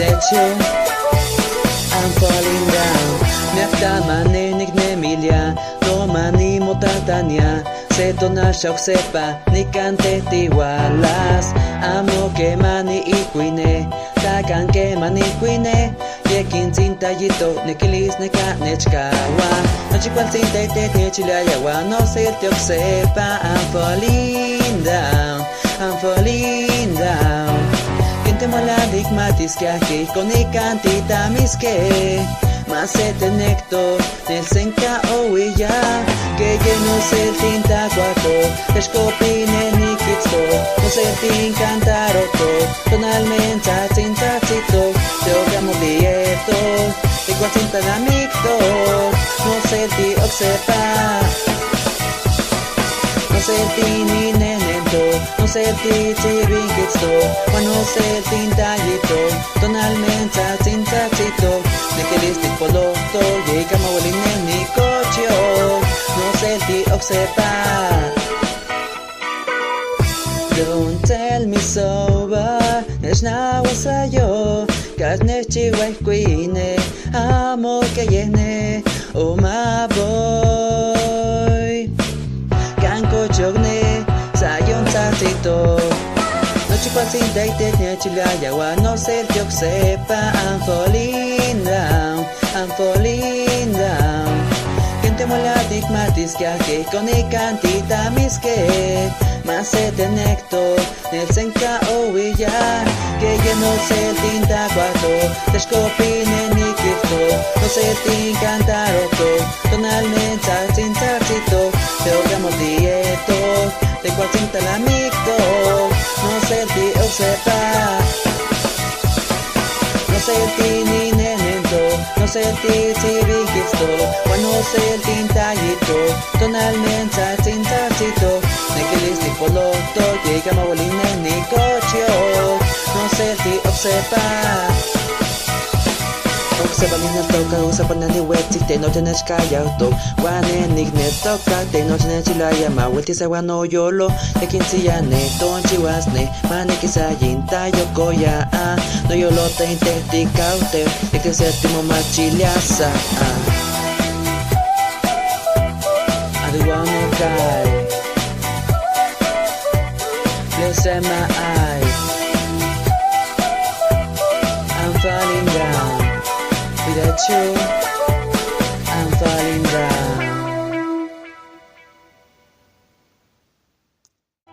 without you I'm falling down Miaktamane niknemilia Tomani motatania Setona shoksepa Nikante tiwalas Amo que mani ikuine Takan que mani ikuine Yekin tintayito Nikilis neka nechkawa Nochikwal tintayte nechilayawa No siltiok sepa I'm falling down I'm falling down Kente maladik matiskiaki Konikantita miske Masete necto nel senka owiya Que lleno el tinta guato Escopine nikitsto No el tin cantaroto Tonalmente tintacito Te ogamo dieto Igual tinta namicto No el ti oxepa No el ti ni nenento No el ti tibingitsto No el tintallito Tonalmente tintacito Nikilistik poloto Yika mawalin ni kochyo No selti oksepa Don't tell me sober Neshna wasayo Kasnechi waikuine Amo kayene Oh my boy Kanko chogne Sayon tatito Nochikwal tintayte nechilayawa No selti oksepa I'm falling down I'm falling down Kente moladik matiskiake Konikantita miske Masete necto Nel senka owiya Que lleno el tinta guato Teshkopine nikifto No el tin cantaroto Tonalmente tintacito Te ogamo dieto Te cual tinta lamicto No el ti osepa No el ti ni nenento No el ti tibingitsto No el tintallito Tonalmente tintacito Nikilistik poloto Yika mawalin ni kochyo No el ti osepa Oksebalina toka usapan na ni wetik Te no tenech kayauto Wane nikne toka Te no tenech ilaya Mawilti sa wano yolo Yakin siyane Tonchi wasne Manikisayin tayo koya No yolo te intenti kaute Yakin setimo machiliasa Adiwano kai Bless my eye I'm falling down Without you